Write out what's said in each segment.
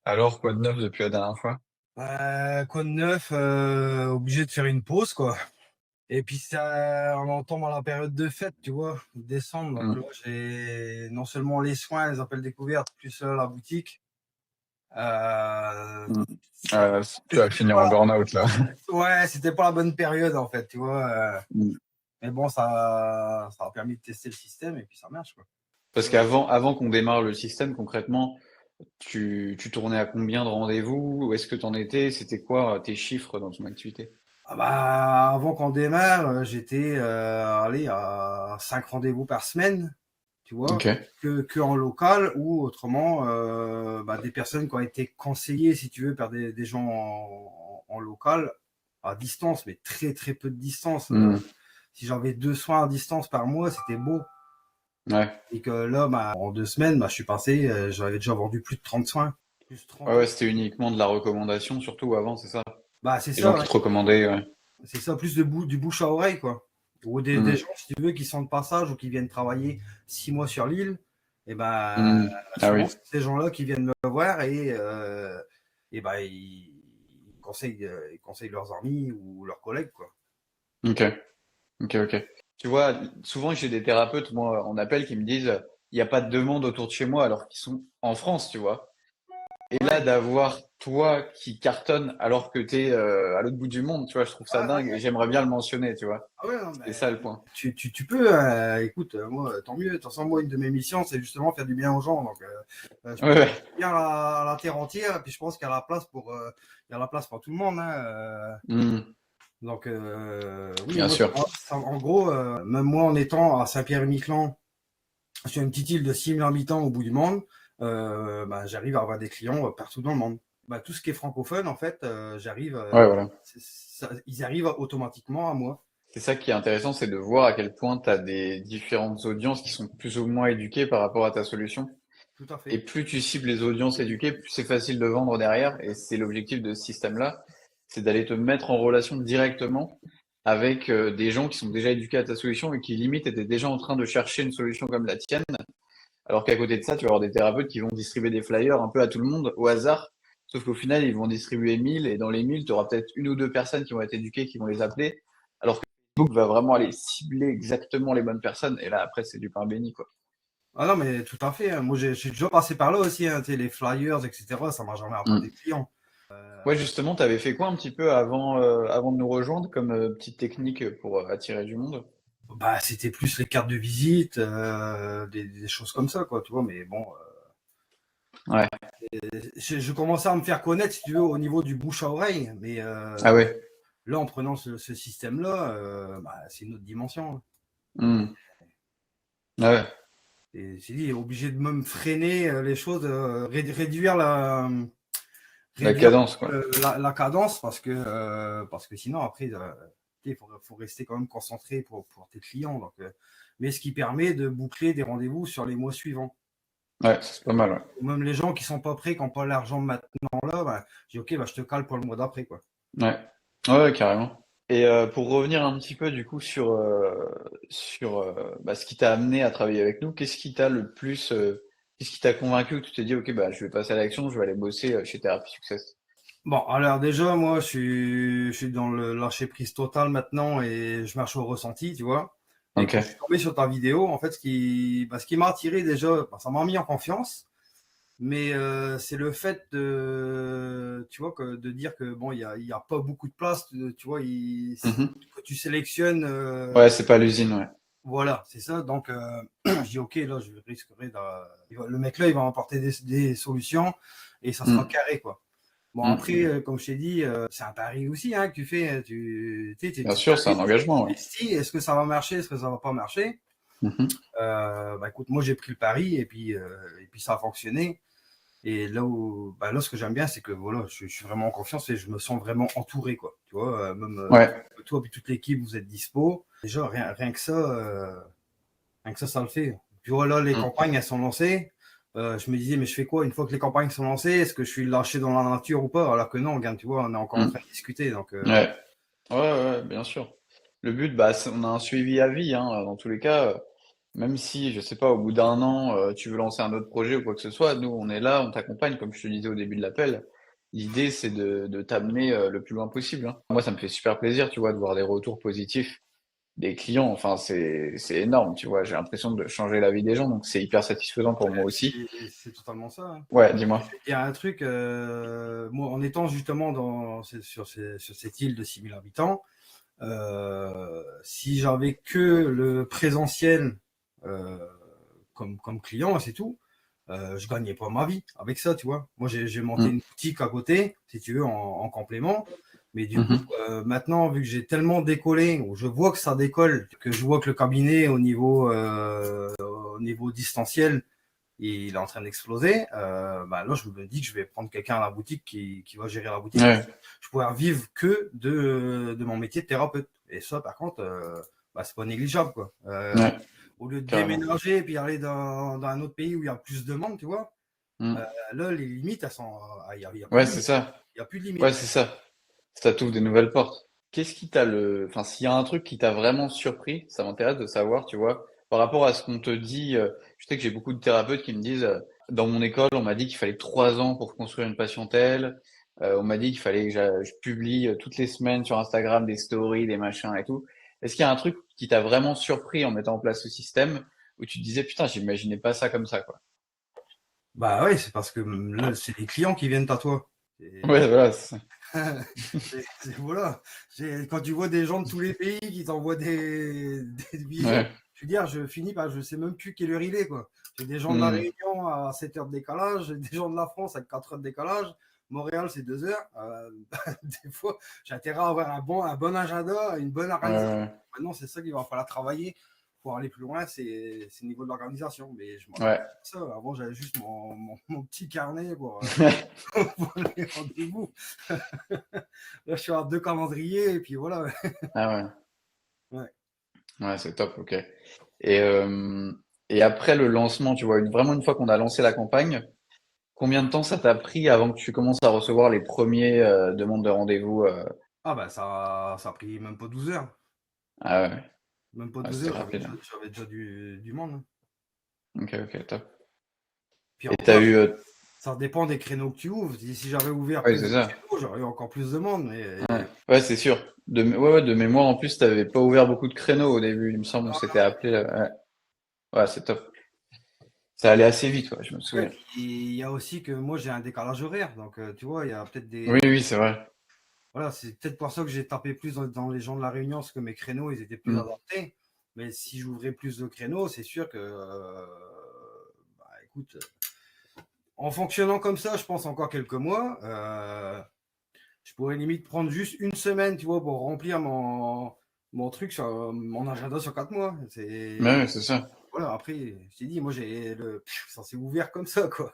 Alors, quoi de neuf depuis la dernière fois? Quoi de neuf? Obligé de faire une pause, quoi. Et puis ça on entend dans la période de fête, tu vois? Décembre, donc là, Mmh. j'ai non seulement les soins, les appels découvertes, plus, la boutique. Heu, Mmh. c'est Tu vas c'était finir pas en burn-out là. ouais, c'était pas la bonne période, en fait, tu vois? Mmh. Mais bon, ça a permis de tester le système et puis ça marche, quoi. Parce qu'avant qu'on démarre le système, concrètement, tu tournais à combien de rendez-vous? Où est-ce que tu en étais? C'était quoi, tes chiffres dans ton activité? Ah bah, avant qu'on démarre, j'étais, allez, à 5 rendez-vous par semaine. Tu vois? OK. Que en local ou autrement, bah, des personnes qui ont été conseillées, si tu veux, par des gens en local, à distance, mais très, très peu de distance. Mmh. Si j'avais 2 soins à distance par mois, c'était beau. Ouais. Et que là, bah, en 2 semaines, bah, je suis passé, j'avais déjà vendu plus de 30 soins. Plus Ouais, 30. ouais, c'était uniquement de la recommandation surtout avant, c'est ça? Bah, c'est Les gens ça, qui ouais. te recommandaient, ouais. C'est ça, plus du bouche à oreille, quoi. Ou des Mmh. gens, si tu veux, qui sont de passage ou qui viennent travailler 6 mois sur l'île, et ben, Mmh. Ah souvent, oui. c'est ces gens-là qui viennent me voir et ben, ils conseillent leurs amis ou leurs collègues, quoi. OK. OK, OK. Tu vois, souvent j'ai des thérapeutes, moi, en appel, qui me disent: «Il y a pas de demande autour de chez moi», alors qu'ils sont en France, tu vois? Et là, Ouais, d'avoir toi qui cartonne alors que tu es, à l'autre bout du monde, tu vois? Je trouve ça ouais, dingue ouais. et j'aimerais bien le mentionner, tu vois? Ah ouais, non, C'est mais ça le point. tu peux, écoute, moi, tant mieux. De toute façon, moi, une de mes missions, c'est justement faire du bien aux gens. Donc, je Ouais, peux faire ouais. du bien à la terre entière. Et puis, je pense qu'il y a la place il y a la place pour tout le monde, hein. Mmh. Donc, oui, Bien moi, sûr. en gros, même moi, en étant à Saint-Pierre-et-Miquelon, sur une petite île de 6 000 habitants au bout du monde, bah, j'arrive à avoir des clients partout dans le monde. Bah, tout ce qui est francophone, en fait, Ouais, voilà. ils arrivent automatiquement à moi. C'est ça qui est intéressant, c'est de voir à quel point tu as des différentes audiences qui sont plus ou moins éduquées par rapport à ta solution. Tout à Et fait. plus tu cibles les audiences éduquées, plus c'est facile de vendre derrière. Et c'est l'objectif de ce système-là, c'est d'aller te mettre en relation directement avec des gens qui sont déjà éduqués à ta solution et qui limite étaient déjà en train de chercher une solution comme la tienne. Alors qu'à côté de ça, tu vas avoir des thérapeutes qui vont distribuer des flyers un peu à tout le monde, au hasard. Sauf qu'au final, ils vont distribuer 1000 et dans les 1000, tu auras peut-être une ou deux personnes qui vont être éduquées, qui vont les appeler. Alors que Facebook va vraiment aller cibler exactement les bonnes personnes. Et là, après, c'est du pain béni, quoi. Ah non, mais tout à fait, hein. Moi, j'ai déjà passé par là aussi, hein, tu sais, les flyers, etc. Ça m'a jamais apporté Mm. de clients. Ouais, justement, tu avais fait quoi un petit peu avant de nous rejoindre comme petite technique pour attirer du monde? Bah, c'était plus les cartes de visite, des choses comme ça, quoi, tu vois. Mais bon, Ouais. je commençais à me faire connaître, si tu veux, au niveau du bouche à oreille. Mais Ah ouais. là, en prenant ce système-là, bah, c'est une autre dimension, hein. Mm. Ah ouais. Et j'ai dit, obligé de me freiner les choses, La réduire cadence, quoi. la cadence parce que sinon, après, faut rester quand même concentré pour tes clients. Donc, mais ce qui permet de boucler des rendez-vous sur les mois suivants. Ouais, c'est pas mal, ouais. Ou même les gens qui sont pas prêts, qui n'ont pas l'argent maintenant là, bah, je dis ok, bah, je te cale pour le mois d'après, quoi. Ouais. Ouais, ouais, carrément. Et pour revenir un petit peu du coup sur bah, ce qui t'a amené à travailler avec nous, qu'est-ce qui t'a le plus, qu'est-ce qui t'a convaincu que tu t'es dit, ok, bah, je vais passer à l'action, je vais aller bosser chez Therapy Success. Bon, alors déjà, moi, je suis dans le lâcher prise total maintenant et je marche au ressenti, tu vois. Et Ok. quand je suis tombé sur ta vidéo, en fait, ce qui m'a attiré déjà, bah, ça m'a mis en confiance. Mais c'est le fait tu vois, de dire que bon, il y a pas beaucoup de place, tu vois, Mhm. que tu sélectionnes, Ouais, c'est pas l'usine, ouais. voilà, c'est ça. Donc, je dis ok, là, je risquerai le mec là, il va m'apporter des solutions et ça sera Mm. carré, quoi. Bon, après, Mm. comme je t'ai dit, c'est un pari aussi, hein, que tu fais, hein. Bien sûr, c'est un Tu engagement, ouais. t'investis, est-ce que ça va marcher, est-ce que ça va pas marcher? Mhm. Bah écoute, moi j'ai pris le pari et puis ça a fonctionné. Et là, ce que j'aime bien, c'est que voilà, je suis vraiment en confiance et je me sens vraiment entouré, quoi. Tu vois, même Ouais. toi et toute l'équipe, vous êtes dispo. Déjà, rien que ça le fait. Puis voilà, les Mm. campagnes, elles sont lancées. Je me disais, mais je fais quoi une fois que les campagnes sont lancées? Est-ce que je suis lâché dans la nature ou pas? Alors que non, regarde, tu vois, on est encore en Mm. train de discuter. Donc, Ouais. Ouais, ouais, ouais, bien sûr. Le but, bah, on a un suivi à vie, hein, dans tous les cas. Même si, je sais pas, au bout d'un an, tu veux lancer un autre projet ou quoi que ce soit, nous, on est là, on t'accompagne, comme je te disais au début de l'appel. L'idée, c'est de t'amener le plus loin possible, hein. Moi, ça me fait super plaisir, tu vois, de voir des retours positifs des clients. Enfin, c'est énorme, tu vois. J'ai l'impression de changer la vie des gens, donc c'est hyper satisfaisant pour moi aussi. C'est totalement ça, hein. Ouais, dis-moi. Il y a un truc, moi, en étant justement sur cette île de 6 000 habitants, si j'avais que le présentiel euh, comme client, c'est tout, je gagnais pas ma vie avec ça, tu vois. Moi, j'ai monté Mm. une boutique à côté, si tu veux, en complément. Mais du coup, Mhm. maintenant, vu que j'ai tellement décollé, ou je vois que ça décolle, que je vois que le cabinet au niveau distanciel, il est en train d'exploser, bah là, je me dis que je vais prendre quelqu'un à la boutique qui va gérer la boutique parce Ouais, que je pourrais vivre que de mon métier de thérapeute. Et ça, par contre, bah, c'est pas négligeable, quoi. ouais, Au lieu de carrément. déménager et puis aller dans un autre pays où il y a plus de monde, tu vois, Mm. là, les limites, elles sont, il y a plus Ouais, de c'est limites. ça. Il y a plus de Ouais, limites. c'est ça. Ça t'ouvre des nouvelles portes. Qu'est-ce qui t'a enfin, s'il y a un truc qui t'a vraiment surpris, ça m'intéresse de savoir, tu vois, par rapport à ce qu'on te dit. Je sais que j'ai beaucoup de thérapeutes qui me disent, dans mon école, on m'a dit qu'il fallait 3 ans pour construire une patientèle. On m'a dit qu'il fallait que je publie toutes les semaines sur Instagram des stories, des machins et tout. Est-ce qu'il y a un truc qui t'a vraiment surpris en mettant en place ce système où tu te disais, putain, j'imaginais pas ça comme ça, quoi. Bah ouais, c'est parce que là, c'est les clients qui viennent à toi. Ouais, Et voilà. voilà. Quand tu vois des gens de tous les pays qui t'envoient des billets, Ouais. je veux dire, je finis par, je sais même plus quelle heure il est, quoi. J'ai des gens de la Hmm. Réunion à 7 heures de décalage, j'ai des gens de la France à 4 heures de décalage. Montréal, c'est 2 heures. Des fois, j'ai intérêt à avoir un bon agenda, une bonne Ouais, organisation. ouais, Maintenant, c'est ça qu'il va falloir travailler pour aller plus loin, c'est le niveau de l'organisation. Mais je m'en ouais. ça. Avant, j'avais juste mon petit carnet pour les rendez-vous. Là, je suis à 2 calendriers et puis voilà. Ah ouais. Ouais. Ouais, c'est top, ok. Et, euh, et après le lancement, tu vois, vraiment une fois qu'on a lancé la campagne, combien de temps ça t'a pris avant que tu commences à recevoir les premiers demandes de rendez-vous Ah bah ça a pris même pas 12 heures. Ah ouais, Même pas ouais, 12 c'était heures, rapide, hein. j'avais déjà du monde, hein. Ok, ok, top. Puis Et t'as encore, eu... ça dépend des créneaux que tu ouvres. Si j'avais ouvert Oui, plus c'est de ça. créneaux, j'aurais eu encore plus de monde. Ouais, ouais, c'est sûr. Ouais, ouais, de mémoire, en plus, t'avais pas ouvert beaucoup de créneaux au début, il me semble, on s'était appelé. Ouais, ouais, c'est top. Ça allait assez vite, ouais, je me Ouais, souviens. puis il y a aussi que moi j'ai un décalage horaire. Donc tu vois, il y a peut-être Oui, des. oui, c'est vrai. Voilà, c'est peut-être pour ça que j'ai tapé plus dans les gens de la Réunion, parce que mes créneaux, ils étaient plus Hmm. adaptés. Mais si j'ouvrais plus de créneaux, c'est sûr que, bah, écoute, en fonctionnant comme ça, je pense encore quelques mois, je pourrais limite prendre juste une semaine, tu vois, pour remplir mon truc, mon agenda sur 4 mois. Ouais, ouais, C'est c'est ça. voilà. Après, je t'ai dit, moi ça s'est ouvert comme ça, quoi.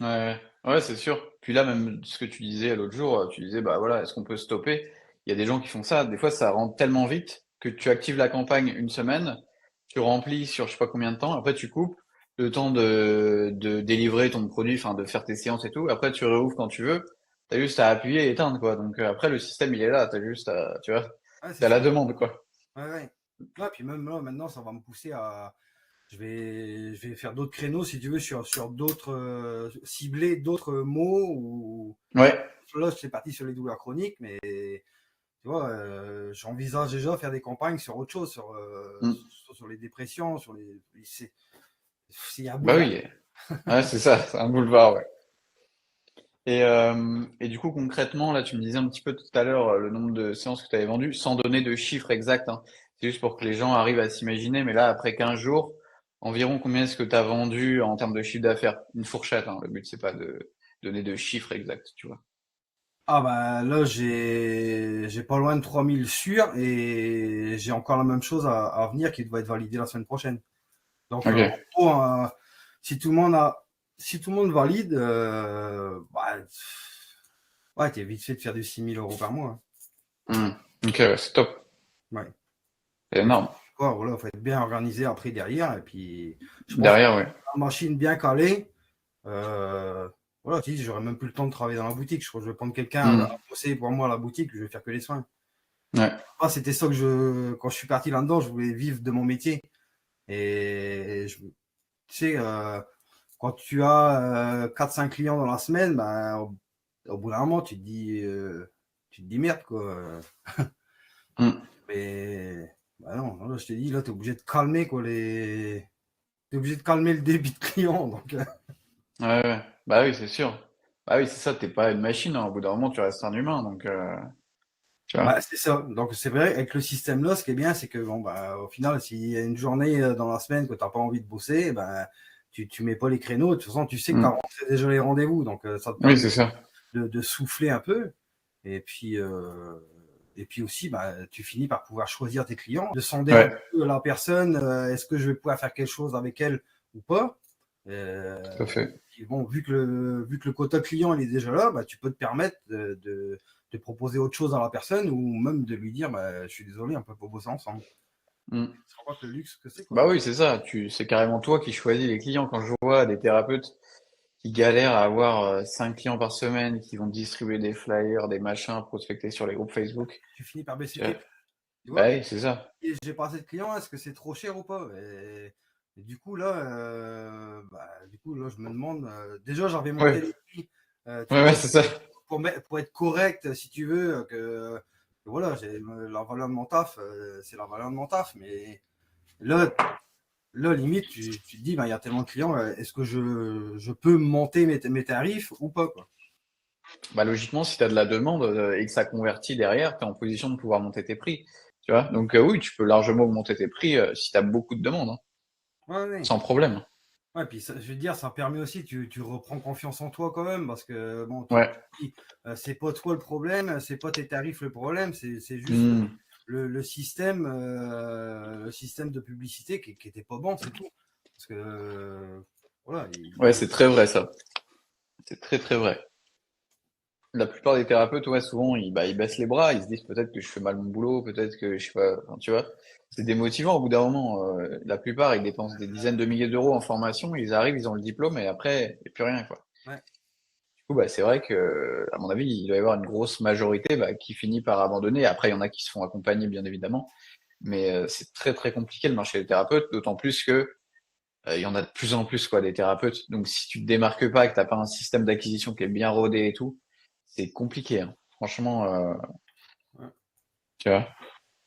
Ouais, ouais, ouais, c'est sûr. Puis là, même ce que tu disais l'autre jour, tu disais, bah voilà, est-ce qu'on peut stopper? Il y a des gens qui font ça. Des fois, ça rentre tellement vite que tu actives la campagne une semaine, tu remplis sur je sais pas combien de temps, après tu coupes le temps de délivrer ton produit, enfin de faire tes séances et tout. Après, tu réouvres quand tu veux. T'as juste à appuyer et éteindre, quoi. Donc après, le système, il est là. T'as juste à, tu vois, Ouais, c'est t'as la ça. demande, quoi. Ouais, ouais. Ouais, puis même là, maintenant, ça va me pousser à. Je vais faire d'autres créneaux, si tu veux, sur d'autres. Cibler d'autres mots. Ouais. Là, c'est parti sur les douleurs chroniques, mais tu vois, j'envisage déjà faire des campagnes sur autre chose, Mm. sur les dépressions, il y a un Bah boulevard. oui. Ouais, c'est ça. C'est un boulevard, ouais. Et du coup, concrètement, là, tu me disais un petit peu tout à l'heure le nombre de séances que tu avais vendues, sans donner de chiffres exacts, hein. C'est juste pour que les gens arrivent à s'imaginer. Mais là, après 15 jours, environ combien est-ce que tu as vendu en termes de chiffre d'affaires? Une fourchette, hein. Le but, c'est pas de donner de chiffres exacts, tu vois. Ah bah là, j'ai pas loin de 3 000 sûrs et j'ai encore la même chose à venir qui doit être validée la semaine prochaine. Donc en Ok. gros, si tout le monde si tout le monde valide, bah, ouais, t'es vite fait de faire du 6 000 € par mois, hein. Hmm. Ok, ouais, c'est top. Ouais. C'est Mais énorme. voilà, faut être bien organisé après derrière. Et puis, je pense que Derrière, ouais. la machine bien calée, euh, voilà, tu dis, j'aurais même plus le temps de travailler dans la boutique. Je crois que je vais prendre quelqu'un à Hmm. bosser pour moi à la boutique, je vais faire que les soins. Ouais. Moi, c'était ça que quand je suis parti là-dedans, je voulais vivre de mon métier. Et tu sais, quand tu as 4-5 clients dans la semaine, bah, au bout d'un moment, tu te dis merde, quoi. Mm. Mais bah non, non, là, je t'ai dit, là, tu es obligé de calmer, quoi, t'es obligé de calmer le débit de clients. Donc, Ouais, ouais. Bah oui, c'est sûr. Bah oui, c'est ça, t'es pas une machine, hein. Au bout d'un moment, tu restes un humain, donc tu vois. bah, c'est ça. Donc, c'est vrai, avec le système là, ce qui est bien, c'est que, bon, bah, au final, s'il y a une journée dans la semaine que tu n'as pas envie de bosser, ben, tu mets pas les créneaux. De toute façon, tu sais que tu as Mm. rentré déjà les rendez-vous. Donc, ça te Oui, permet c'est ça. de souffler un peu. Et puis aussi, bah, tu finis par pouvoir choisir tes clients, de sonder un Ouais, peu la personne, est-ce que je vais pouvoir faire quelque chose avec elle ou pas. tout à fait. Puis bon, vu que le quota client il est déjà là, bah, tu peux te permettre de proposer autre chose à la personne ou même de lui dire bah, je suis désolé, on peut pas bosser ensemble. Mm. Tu te rends compte le luxe que c'est, quoi. Bah oui, c'est ça. C'est carrément toi qui choisis les clients. Quand je vois des thérapeutes qui galèrent à avoir 5 clients par semaine, qui vont distribuer des flyers, des machins, prospecter sur les groupes Facebook. Tu finis par baisser tu tes vois. prix. Tu Bah vois, oui, c'est ça. et j'ai pas assez de clients, est-ce que c'est trop cher ou pas? Et du coup, là, je me demande. Déjà, j'avais monté Ouais, les prix, tu ouais, ouais, vois, c'est ça. pour être correct, si tu veux, que voilà, la valeur de mon taf, c'est la valeur de mon taf. Mais là, limite, tu te dis, ben, il y a tellement de clients, est-ce que je peux monter mes tarifs ou pas, quoi? Bah logiquement, si tu as de la demande et que ça convertit derrière, tu es en position de pouvoir monter tes prix. Tu vois? Donc oui, tu peux largement augmenter tes prix si tu as beaucoup de demandes, hein, Ouais, ouais. sans problème. Ouais, puis ça, je veux dire, ça permet aussi, tu reprends confiance en toi quand même, parce que bon, tu Ouais. te dis, c'est pas toi le problème, c'est pas tes tarifs le problème, c'est juste Hmm. le système de publicité qui était pas bon, c'est tout. Parce que voilà, Ouais, c'est très vrai ça. C'est très très vrai. La plupart des thérapeutes, ouais, souvent, ils baissent les bras, ils se disent peut-être que je fais mal mon boulot, peut-être que je sais pas, enfin, tu vois. C'est démotivant au bout d'un moment. La plupart, ils dépensent des dizaines de milliers d'euros en formation, ils arrivent, ils ont le diplôme et après, il n'y a plus rien, quoi. ouais. Du coup, bah, c'est vrai que, à mon avis, il doit y avoir une grosse majorité, bah, qui finit par abandonner. Après, il y en a qui se font accompagner, bien évidemment. Mais c'est très très compliqué le marché des thérapeutes, d'autant plus que il y en a de plus en plus quoi des thérapeutes. Donc si tu te démarques pas, que t'as pas un système d'acquisition qui est bien rodé et tout, c'est compliqué, hein. Franchement, Ouais. tu vois.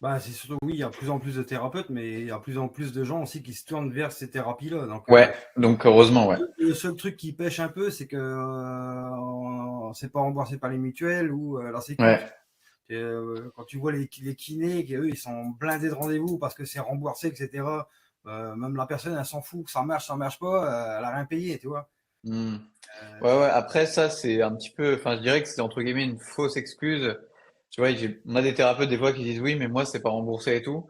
Bah, c'est surtout, oui, il y a de plus en plus de thérapeutes, mais il y a de plus en plus de gens aussi qui se tournent vers ces thérapies-là. Donc, Ouais, donc heureusement, ouais. le seul truc qui pêche un peu, c'est que c'est pas remboursé par les mutuelles ou la Sécu. Ouais. Quand tu vois les kinés, eux, ils sont blindés de rendez-vous parce que c'est remboursé, etc. Même la personne, elle s'en fout, que ça marche pas, elle a rien payé, tu vois. Hmm. Ouais, Euh, ouais. Après ça, c'est un petit peu, enfin, je dirais que c'est entre guillemets une fausse excuse. Tu vois, on a des thérapeutes des fois qui disent oui, mais moi c'est pas remboursé et tout.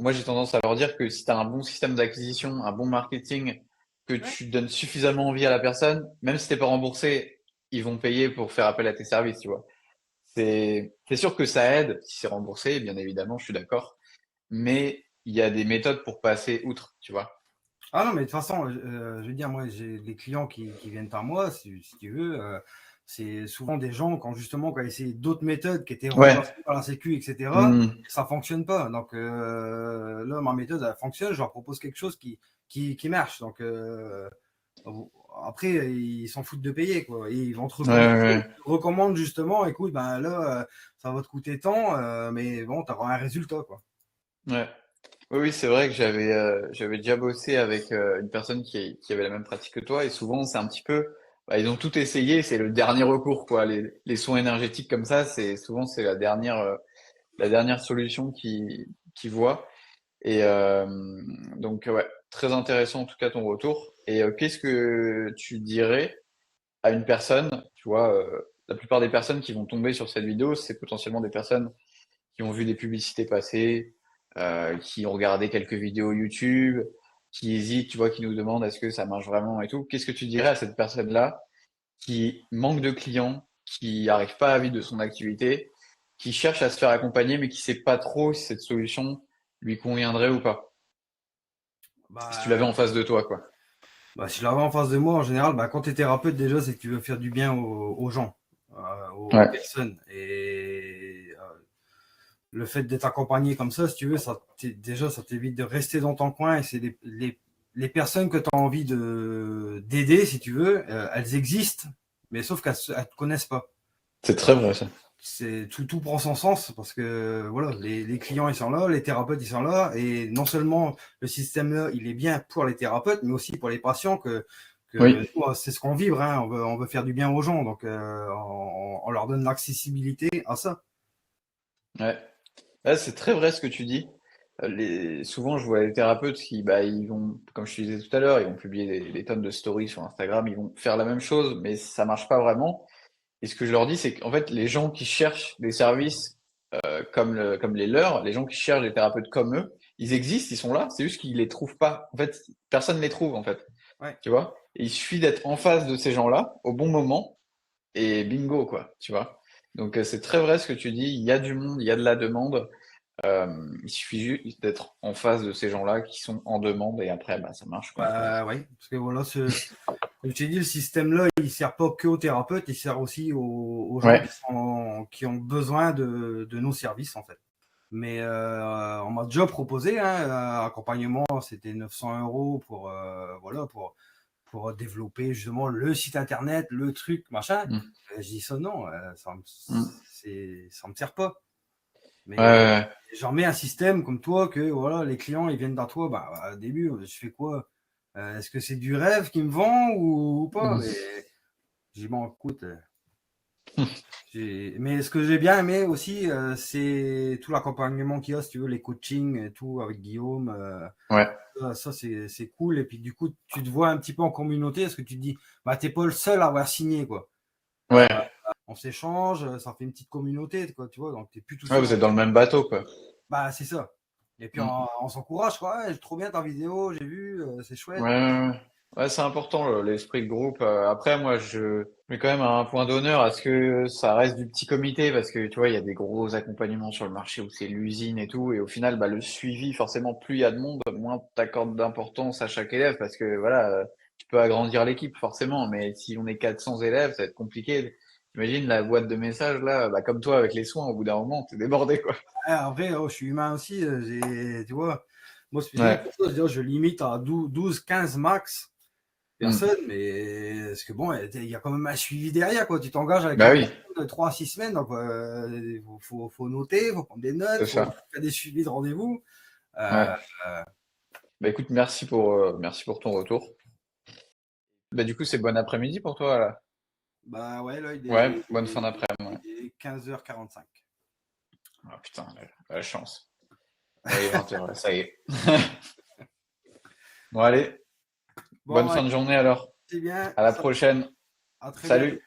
Moi, j'ai tendance à leur dire que si tu as un bon système d'acquisition, un bon marketing, que ouais. tu donnes suffisamment envie à la personne, même si t'es pas remboursé, ils vont payer pour faire appel à tes services, tu vois. C'est sûr que ça aide si c'est remboursé, bien évidemment, je suis d'accord. Mais il y a des méthodes pour passer outre, tu vois. Ah non, mais de toute façon, je veux dire, moi, j'ai des clients qui viennent par moi, si tu veux. C'est souvent des gens quand ils essaient d'autres méthodes qui étaient Ouais. remboursées par la Sécu, etc. Hmm. Ça fonctionne pas. Donc là, ma méthode, elle fonctionne. Je leur propose quelque chose qui marche. Donc après, ils s'en foutent de payer, quoi. Et ils vont te Ouais, ouais, recommander. Ils ouais. te recommandent justement, écoute, ben là, ça va te coûter tant, mais bon, tu auras un résultat, quoi. Ouais. Oui, oui, c'est vrai que j'avais déjà bossé avec une personne qui avait la même pratique que toi, et souvent c'est un petit peu, bah, ils ont tout essayé, c'est le dernier recours, quoi. Les soins énergétiques comme ça, c'est souvent c'est la dernière solution qui voit. Et donc ouais, très intéressant en tout cas ton retour. Et qu'est-ce que tu dirais à une personne, tu vois, la plupart des personnes qui vont tomber sur cette vidéo, c'est potentiellement des personnes qui ont vu des publicités passer, qui ont regardé quelques vidéos YouTube, qui hésitent, tu vois, qui nous demandent est-ce que ça marche vraiment et tout. Qu'est-ce que tu dirais à cette personne-là qui manque de clients, qui n'arrive pas à vivre de son activité, qui cherche à se faire accompagner, mais qui sait pas trop si cette solution lui conviendrait ou pas? Si tu l'avais Bah, en face de toi, quoi. si je l'avais en face de moi, en général, bah, quand tu es thérapeute, déjà, c'est que tu veux faire du bien aux gens, aux Ouais. personnes. Et le fait d'être accompagné comme ça, si tu veux, déjà, ça t'évite de rester dans ton coin et c'est les personnes que tu as envie d'aider, si tu veux, elles existent, mais sauf qu'elles ne te connaissent pas. C'est très vrai, ça. Tout prend son sens parce que voilà, les clients ils sont là, les thérapeutes ils sont là, et non seulement le système là il est bien pour les thérapeutes, mais aussi pour les patients Oui. c'est ce qu'on vibre, hein, on veut faire du bien aux gens, donc on leur donne l'accessibilité à ça. Ouais. Ouais, c'est très vrai ce que tu dis. Souvent, je vois les thérapeutes qui, bah, ils vont, comme je te disais tout à l'heure, ils vont publier des tonnes de stories sur Instagram, ils vont faire la même chose, mais ça marche pas vraiment. Et ce que je leur dis, c'est qu'en fait, les gens qui cherchent des services comme les leurs, les gens qui cherchent des thérapeutes comme eux, ils existent, ils sont là, c'est juste qu'ils les trouvent pas. En fait, personne ne les trouve, en fait. Ouais. Tu vois? Et il suffit d'être en face de ces gens-là au bon moment et bingo, quoi. Tu vois? Donc, c'est très vrai ce que tu dis. Il y a du monde, il y a de la demande. Il suffit juste d'être en face de ces gens-là qui sont en demande et après, bah, ça marche, quoi. Ouais, parce que voilà, comme je t'ai dit, le système là, il sert pas que aux thérapeutes, il sert aussi aux gens Ouais. qui ont besoin de nos services en fait. Mais on m'a déjà proposé un accompagnement, c'était 900 € voilà, pour développer justement le site internet, le truc, machin. Mm. Je dis ça non, Mm. ça me sert pas. Ouais, Mais ouais, j'en mets un système comme toi que voilà, les clients ils viennent vers toi. Bah, au début, je fais quoi? Est-ce que c'est du rêve qui me vend ou pas? ouais. Mais j'ai bon, écoute. Mais ce que j'ai bien aimé aussi, c'est tout l'accompagnement qu'il y a, si tu veux, les coachings et tout avec Guillaume. Ouais. Ça, c'est cool. Et puis du coup, tu te vois un petit peu en communauté parce que tu te dis, bah, t'es pas le seul à avoir signé, quoi. Ouais. On s'échange, ça fait une petite communauté, quoi, tu vois. Donc t'es plus tout Ouais, seul. vous êtes dans le même bateau, quoi. Bah, c'est ça. Et puis Mm. on s'encourage, quoi. Ouais, trop bien ta vidéo, j'ai vu, c'est Ouais, chouette. ouais, ouais. Ouais, c'est important l'esprit de groupe. Après, moi, je mets quand même un point d'honneur à ce que ça reste du petit comité parce que tu vois, il y a des gros accompagnements sur le marché où c'est l'usine et tout, et au final, bah, le suivi, forcément, plus il y a de monde, moins t'accordes d'importance à chaque élève parce que voilà, tu peux agrandir l'équipe forcément, mais si on est 400 élèves, ça va être compliqué. Imagine la boîte de messages là, bah, comme toi avec les soins, au bout d'un moment, t'es débordé quoi. Ah, en vrai, oh, je suis humain aussi, tu vois. Moi, c'est Ouais. pour ça, je limite à 12, 15 max Mm. personnes, mais parce que bon, il y a quand même un suivi derrière, quoi. Tu t'engages avec Bah une oui, personne de 3 à 6 semaines, donc faut noter, faut prendre des notes, c'est faut ça. faire des suivis de rendez-vous. Ouais. Euh, Bah écoute, merci pour ton retour. Bah du coup, c'est bon après-midi pour toi là. Bah ouais, là, Ouais, bonne fin d'après-midi. Ouais. il est 15h45. Ah putain, la chance. Ouais, il est 20h, ça y est. Bon allez, bonne Bon, fin de journée alors. c'est bien, À la prochaine. à très bientôt. Salut.